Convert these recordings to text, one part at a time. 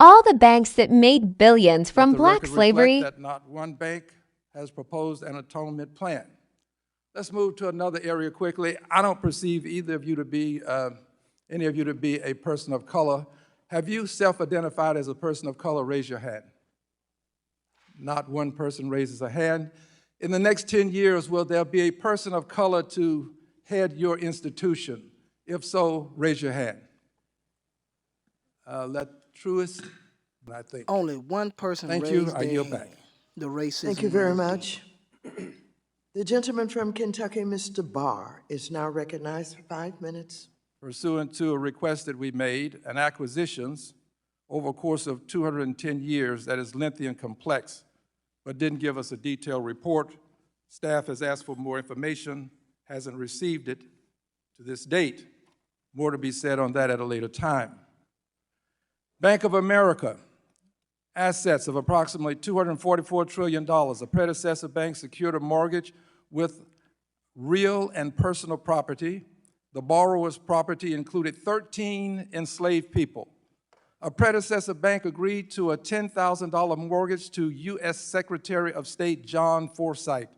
All the banks that made billions from Let the black record slavery. reflect that not one bank has proposed an atonement plan. Let's move to another area quickly. I don't perceive either of you to be, any of you to be a person of color. Have you self-identified as a person of color? Raise your hand. Not one person raises a hand. In the next 10 years, will there be a person of color to head your institution? If so, raise your hand. Let truest, I think. Only one person Thank you. raised I their yield hand. back. The racism. Thank you very raised hand. much. The gentleman from Kentucky, Mr. Barr, is now recognized for 5 minutes. Pursuant to a request that we made and acquisitions over a course of 210 years that is lengthy and complex, but didn't give us a detailed report. Staff has asked for more information, hasn't received it to this date. More to be said on that at a later time. Bank of America, assets of approximately $244 trillion. A predecessor bank secured a mortgage with real and personal property. The borrower's property included 13 enslaved people. A predecessor bank agreed to a $10,000 mortgage to U.S. Secretary of State John Forsyth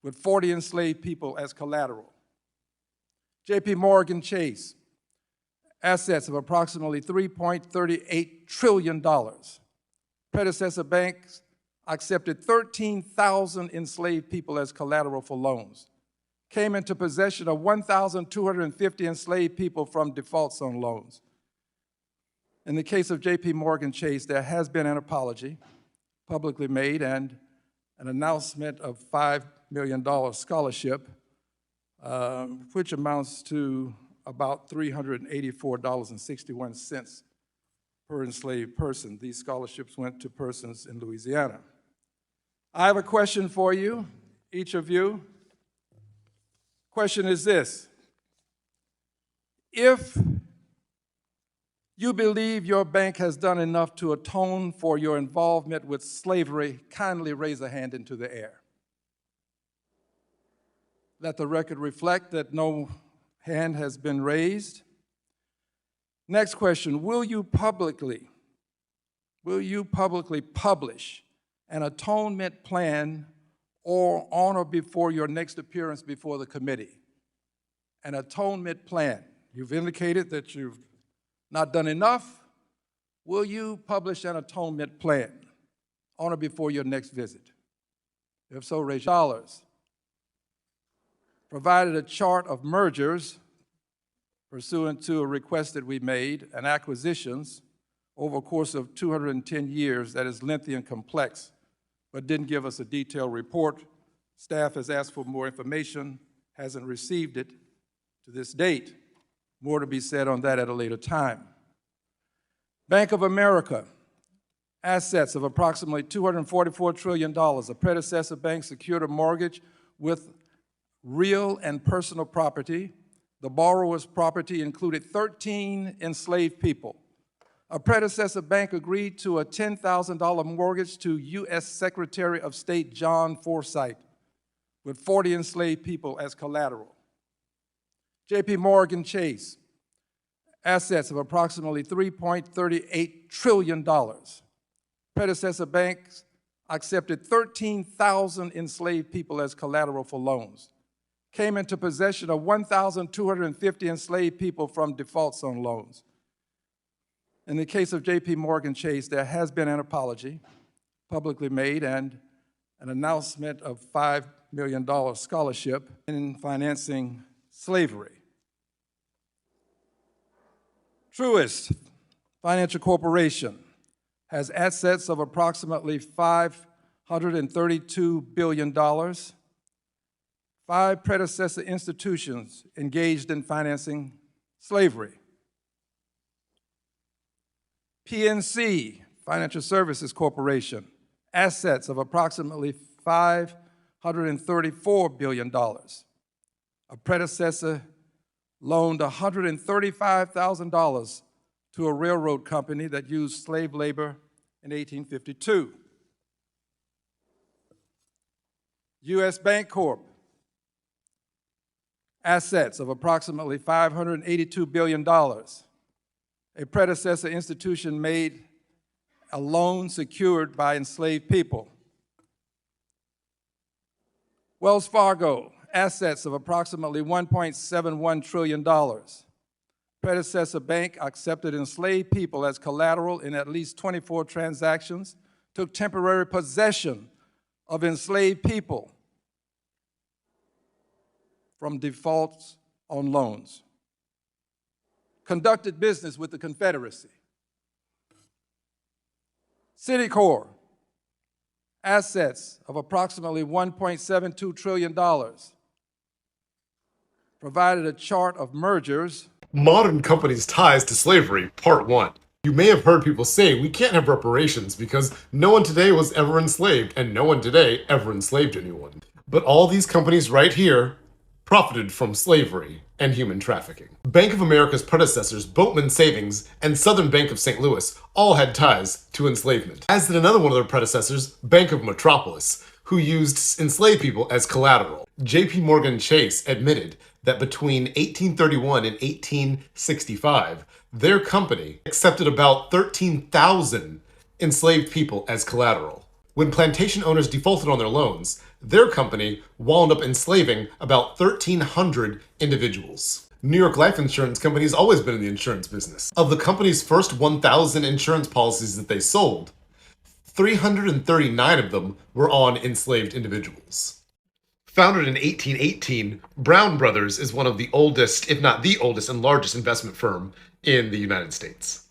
with 40 enslaved people as collateral. J.P. Morgan Chase, assets of approximately $3.38 trillion. Predecessor banks accepted 13,000 enslaved people as collateral for loans, came into possession of 1,250 enslaved people from defaults on loans. In the case of J.P. Morgan Chase, there has been an apology publicly made and an announcement of $5 million scholarship, which amounts to about $384.61 per enslaved person. These scholarships went to persons in Louisiana. I have a question for you, each of you. Question is this: if you believe your bank has done enough to atone for your involvement with slavery, kindly raise a hand into the air. Let the record reflect that no hand has been raised. Next question: will you publicly publish an atonement plan or on or before your next appearance before the committee? An atonement plan. You've indicated that you've not done enough. Will you publish an atonement plan on or before your next visit? If so, raise your dollars. Provided a chart of mergers pursuant to a request that we made and acquisitions over a course of 210 years that is lengthy and complex, but didn't give us a detailed report. Staff has asked for more information, hasn't received it to this date. More to be said on that at a later time. Bank of America, assets of approximately $244 trillion. A predecessor bank secured a mortgage with real and personal property. The borrower's property included 13 enslaved people. A predecessor bank agreed to a $10,000 mortgage to U.S. Secretary of State John Forsyth with 40 enslaved people as collateral. J.P. Morgan Chase, assets of approximately $3.38 trillion. Predecessor banks accepted 13,000 enslaved people as collateral for loans, came into possession of 1,250 enslaved people from defaults on loans. In the case of J.P. Morgan Chase, there has been an apology publicly made and an announcement of $5 million scholarship in financing slavery. Truist Financial Corporation has assets of approximately $532 billion. 5 predecessor institutions engaged in financing slavery. PNC, Financial Services Corporation, assets of approximately $534 billion. A predecessor loaned $135,000 to a railroad company that used slave labor in 1852. U.S. Bancorp, assets of approximately $582 billion. A predecessor institution made a loan secured by enslaved people. Wells Fargo, assets of approximately $1.71 trillion. Predecessor bank accepted enslaved people as collateral in at least 24 transactions, took temporary possession of enslaved people from defaults on loans. Conducted business with the Confederacy. Citicorp, assets of approximately $1.72 trillion. Provided a chart of mergers. Modern companies' ties to slavery, Part 1. You may have heard people say we can't have reparations because no one today was ever enslaved and no one today ever enslaved anyone. But all these companies right here profited from slavery and human trafficking. Bank of America's predecessors, Boatman Savings and Southern Bank of St. Louis, all had ties to enslavement. As did another one of their predecessors, Bank of Metropolis, who used enslaved people as collateral. J.P. Morgan Chase admitted that between 1831 and 1865, their company accepted about 13,000 enslaved people as collateral. When plantation owners defaulted on their loans, their company wound up enslaving about 1,300 individuals. New York Life Insurance Company has always been in the insurance business. Of the company's first 1,000 insurance policies that they sold, 339 of them were on enslaved individuals. Founded in 1818, Brown Brothers is one of the oldest, if not the oldest and largest investment firm in the United States.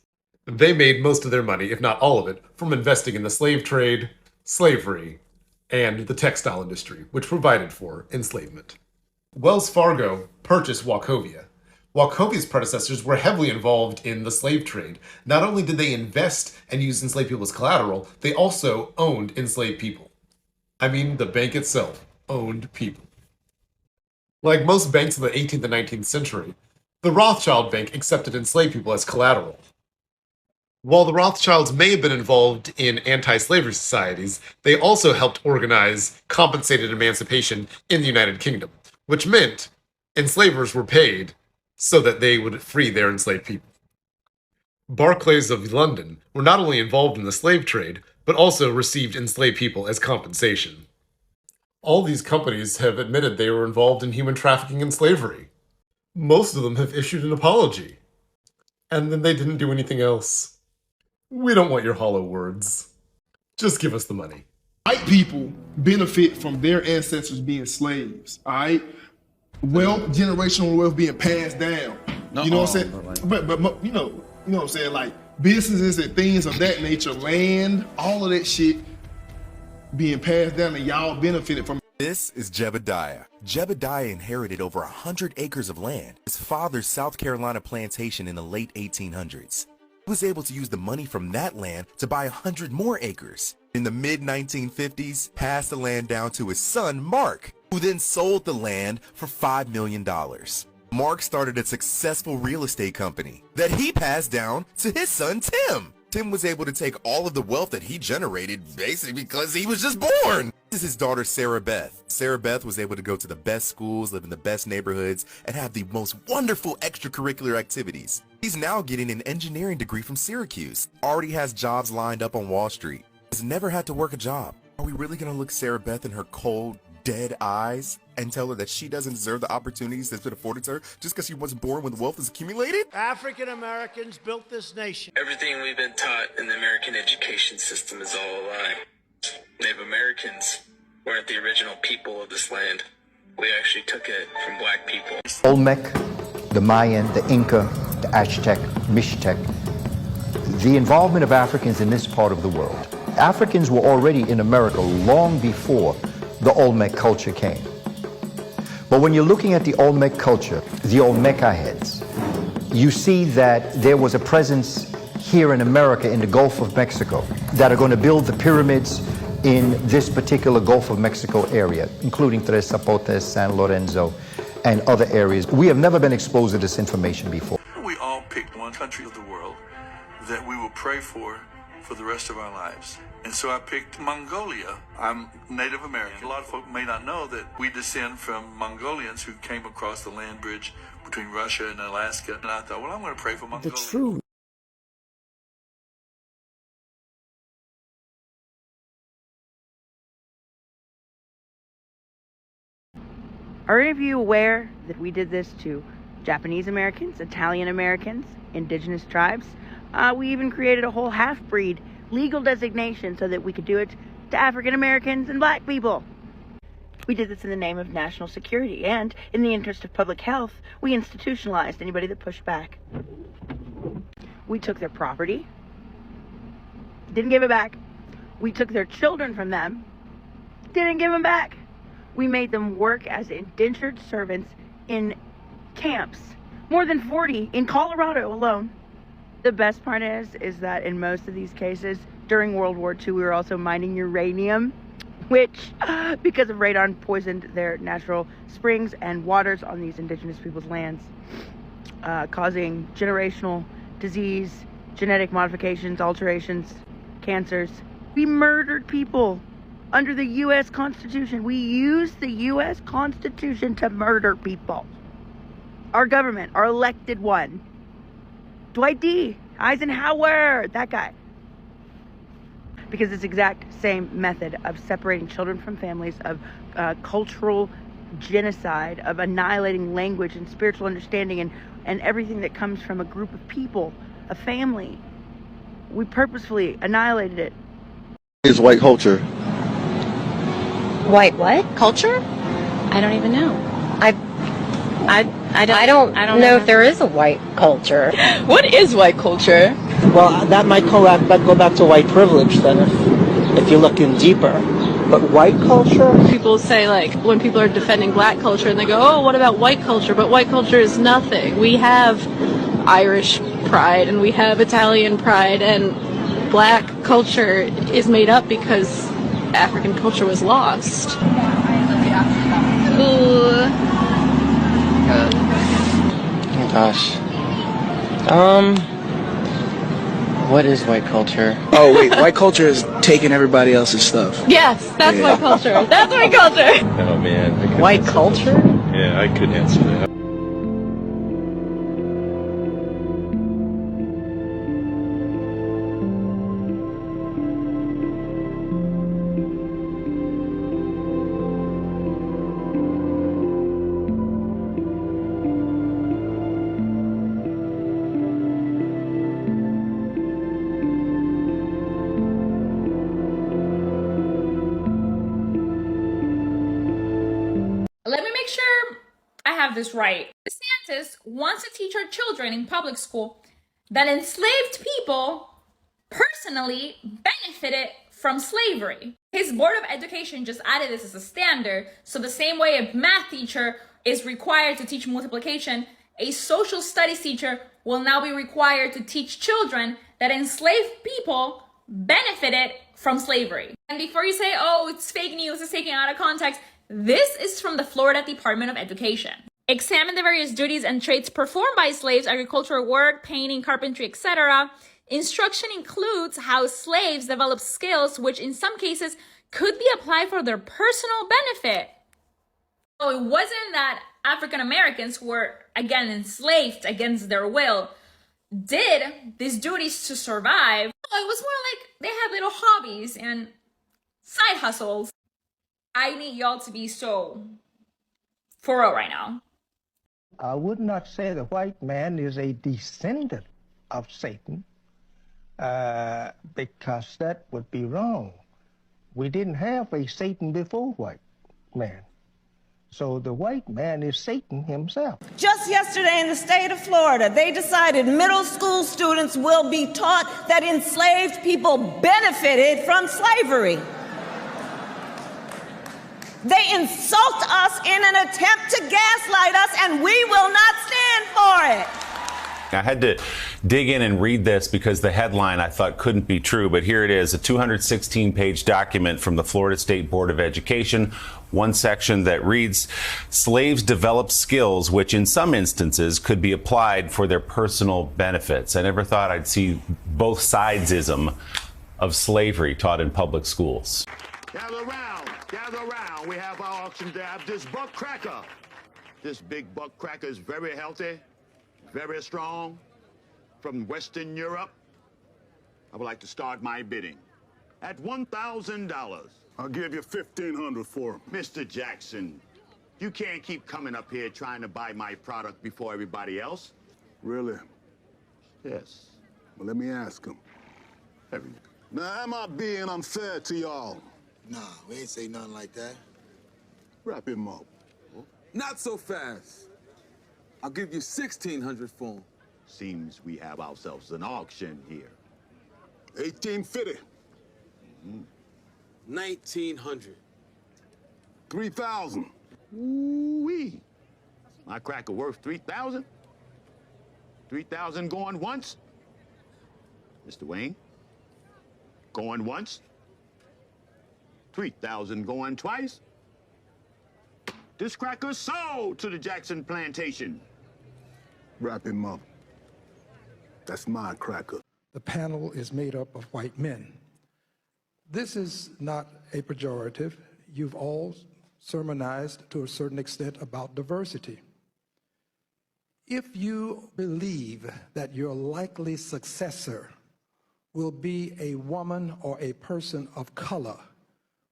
They made most of their money, if not all of it, from investing in the slave trade, slavery, and the textile industry, which provided for enslavement. Wells Fargo purchased Wachovia. Wachovia's predecessors were heavily involved in the slave trade. Not only did they invest and use enslaved people as collateral, they also owned enslaved people. I mean, the bank itself owned people. Like most banks in the 18th and 19th century, the Rothschild Bank accepted enslaved people as collateral. While the Rothschilds may have been involved in anti-slavery societies, they also helped organize compensated emancipation in the United Kingdom, which meant enslavers were paid so that they would free their enslaved people. Barclays of London were not only involved in the slave trade, but also received enslaved people as compensation. All these companies have admitted they were involved in human trafficking and slavery. Most of them have issued an apology. And then they didn't do anything else. We don't want your hollow words. Just give us the money. White people benefit from their ancestors being slaves, all right? Wealth, generational wealth being passed down. You know what I'm saying? But you know what I'm saying? Like businesses and things of that nature, land, all of that shit being passed down, and y'all benefited from. This is Jebediah. Jebediah inherited over 100 acres of land, his father's South Carolina plantation in the late 1800s. He was able to use the money from that land to buy 100 more acres. In the mid-1950s, passed the land down to his son, Mark, who then sold the land for $5 million. Mark started a successful real estate company that he passed down to his son, Tim. Tim was able to take all of the wealth that he generated basically because he was just born. This is his daughter, Sarah Beth. Sarah Beth was able to go to the best schools, live in the best neighborhoods, and have the most wonderful extracurricular activities. He's now getting an engineering degree from Syracuse, already has jobs lined up on Wall Street, has never had to work a job. Are we really gonna look Sarah Beth in her cold, dead eyes and tell her that she doesn't deserve the opportunities that's been afforded to her just because she wasn't born when the wealth is accumulated? African Americans built this nation. Everything we've been taught in the American education system is all a lie. Native Americans weren't the original people of this land. We actually took it from black people. Olmec, the Mayan, the Inca, the Aztec, Mixtec, the involvement of Africans in this part of the world. Africans were already in America long before the Olmec culture came. But when you're looking at the Olmec culture, the Olmeca heads, you see that there was a presence here in America in the Gulf of Mexico that are going to build the pyramids in this particular Gulf of Mexico area, including Tres Zapotes, San Lorenzo, and other areas. We have never been exposed to this information before. We all picked one country of the world that we will pray for the rest of our lives. And so I picked Mongolia. I'm Native American. A lot of folk may not know that we descend from Mongolians who came across the land bridge between Russia and Alaska. And I thought, well, I'm going to pray for Mongolia. The true Are any of you aware that we did this to Japanese Americans, Italian Americans, indigenous tribes? We even created a whole half-breed legal designation so that we could do it to African Americans and black people. We did this in the name of national security, and in the interest of public health, we institutionalized anybody that pushed back. We took their property, didn't give it back. We took their children from them, didn't give them back. We made them work as indentured servants in camps, more than 40 in Colorado alone. The best part is that in most of these cases, during World War II, we were also mining uranium, which, because of radon, poisoned their natural springs and waters on these indigenous people's lands, causing generational disease, genetic modifications, alterations, cancers. We murdered people under the U.S. Constitution. We used the U.S. Constitution to murder people. Our government, our elected one, Dwight D. Eisenhower, that guy. Because this exact same method of separating children from families, of cultural genocide, of annihilating language and spiritual understanding and everything that comes from a group of people, a family. We purposefully annihilated it. Is white culture. White what? Culture? I don't even know. I don't know if there is a white culture. What is white culture? Well, that might go back to white privilege then, if you're looking deeper. But white culture? People say, like, when people are defending black culture, and they go, oh, what about white culture? But white culture is nothing. We have Irish pride, and we have Italian pride, and black culture is made up because African culture was lost. Ooh. Oh gosh. What is white culture? Oh wait, white culture is taking everybody else's stuff. Yes, that's white culture. That's white culture. Oh man. White culture? Yeah, I couldn't answer that. Let me make sure I have this right. DeSantis wants to teach our children in public school that enslaved people personally benefited from slavery. His Board of Education just added this as a standard. So the same way a math teacher is required to teach multiplication, a social studies teacher will now be required to teach children that enslaved people benefited from slavery. And before you say, oh, it's fake news, it's taken out of context, this is from the Florida Department of Education. Examine the various duties and trades performed by slaves: agricultural work, painting, carpentry, etc. Instruction includes how slaves develop skills which in some cases could be applied for their personal benefit. So it wasn't that African Americans who were, again, enslaved against their will did these duties to survive. No, it was more like they had little hobbies and side hustles. I need y'all to be so for real right now. I would not say the white man is a descendant of Satan, because that would be wrong. We didn't have a Satan before white man. So the white man is Satan himself. Just yesterday in the state of Florida, they decided middle school students will be taught that enslaved people benefited from slavery. They insult us in an attempt to gaslight us, and we will not stand for it. I had to dig in and read this because the headline I thought couldn't be true, but here it is, a 216-page document from the Florida State Board of Education. One section that reads, slaves developed skills which in some instances could be applied for their personal benefits. I never thought I'd see both sidesism of slavery taught in public schools. Gather round, gather round. We have our auction to have this buck cracker. This big buck cracker is very healthy, very strong, from Western Europe. I would like to start my bidding at $1,000. I'll give you $1,500 for him. Mr. Jackson, You can't keep coming up here trying to buy my product before everybody else. Really? Yes. Well, let me ask him. Now, am I being unfair to y'all? Nah, we ain't say nothing like that. Wrap him up. Not so fast. I'll give you 1,600 for him. Seems we have ourselves an auction here. 1850. 1,900. 3,000. Ooh-wee. My cracker worth 3,000? 3,000 going once? Mr. Wayne? Going once? 3,000 going twice? This cracker's sold to the Jackson plantation. Wrap him up. That's my cracker. The panel is made up of white men. This is not a pejorative. You've all sermonized to a certain extent about diversity. If you believe that your likely successor will be a woman or a person of color,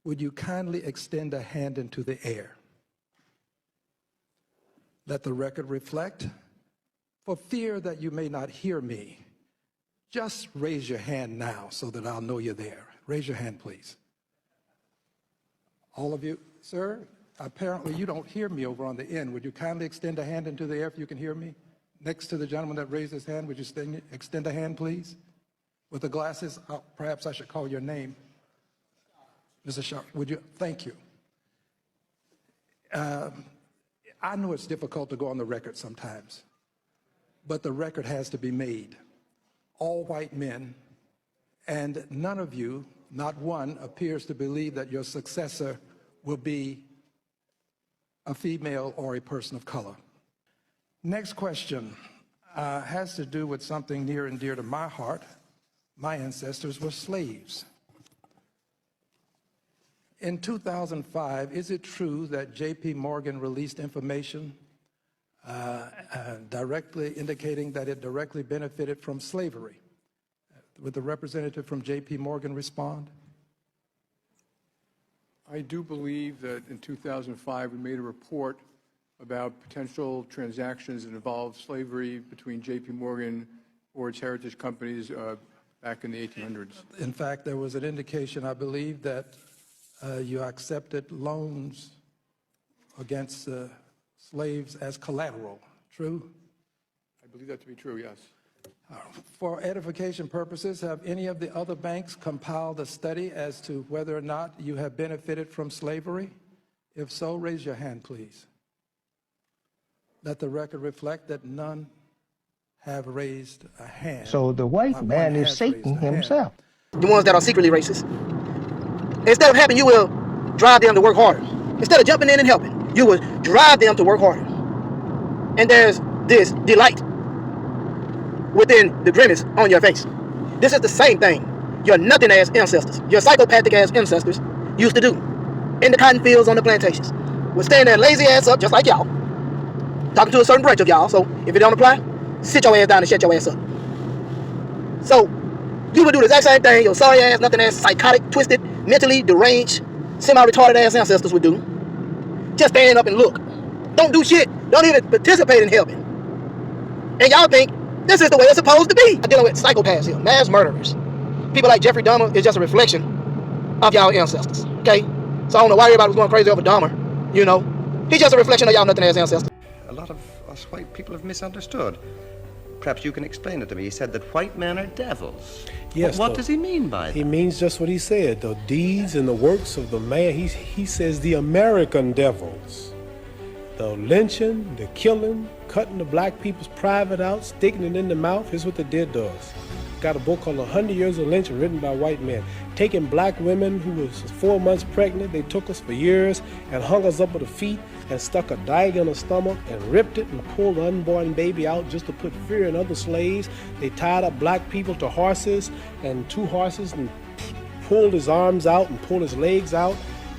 would you kindly extend a hand into the air? Let the record reflect. For fear that you may not hear me, just raise your hand now so that I'll know you're there. Raise your hand, please. All of you, sir, apparently you don't hear me over on the end. Would you kindly extend a hand into the air if you can hear me? Next to the gentleman that raised his hand, would you extend a hand, please? With the glasses, perhaps I should call your name. Mr. Sharp, would you? Thank you. I know it's difficult to go on the record sometimes, but the record has to be made. All white men, and none of you, not one, appears to believe that your successor will be a female or a person of color. Next question has to do with something near and dear to my heart. My ancestors were slaves. In 2005, is it true that J.P. Morgan released information directly indicating that it directly benefited from slavery? Would the representative from J.P. Morgan respond? I do believe that in 2005 we made a report about potential transactions that involved slavery between J.P. Morgan or its heritage companies back in the 1800s. In fact, there was an indication, I believe, that you accepted loans against slaves as collateral. True? I believe that to be true, yes. For edification purposes, have any of the other banks compiled a study as to whether or not you have benefited from slavery? If so, raise your hand, please. Let the record reflect that none have raised a hand. So the white man is Satan himself. The ones that are secretly racist. Instead of helping, you will drive them to work harder. Instead of jumping in and helping, you will drive them to work harder. And there's this delight within the grimace on your face. This is the same thing your nothing-ass ancestors, your psychopathic-ass ancestors used to do in the cotton fields on the plantations. Would stand there lazy ass up just like y'all, talking to a certain branch of y'all, so if it don't apply, sit your ass down and shut your ass up. So you would do the exact same thing your sorry ass, nothing-ass, psychotic, twisted, mentally deranged, semi-retarded ass ancestors would do. Just stand up and look. Don't do shit. Don't even participate in helping. And y'all think this is the way it's supposed to be. I'm dealing with psychopaths here, mass murderers. People like Jeffrey Dahmer is just a reflection of y'all ancestors, okay? So I don't know why everybody was going crazy over Dahmer, you know? He's just a reflection of y'all nothing-ass ancestors. A lot of us white people have misunderstood. Perhaps you can explain it to me. He said that white men are devils. Yes. What does he mean by that? He means just what he said. The deeds and the works of the man. He says the American devils. The lynching, the killing, cutting the black people's private out, sticking it in the mouth is what they did to us. Got a book called 100 Years of Lynching written by white men. Taking black women who was 4 months pregnant, they took us for years and hung us up with the feet and stuck a dagger in the stomach and ripped it and pulled the unborn baby out just to put fear in other slaves. They tied up black people to horses and 2 horses and pulled his arms out and pulled his legs out.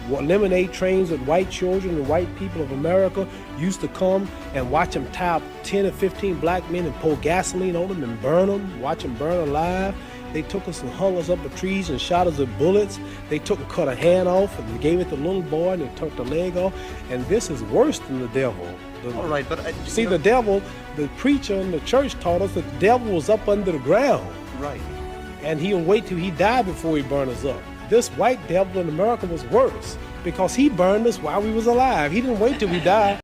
Lemonade trains with white children and white people of America used to come and watch them tie up 10 or 15 black men and pour gasoline on them and burn them, watch them burn alive. They took us and hung us up with trees and shot us with bullets. They took and cut a hand off and gave it to the little boy and they took the leg off. And this is worse than the devil. All right, but see, the devil, the preacher in the church taught us that the devil was up under the ground. Right. And he'll wait till he died before he burn us up. This white devil in America was worse because he burned us while we was alive. He didn't wait till we died.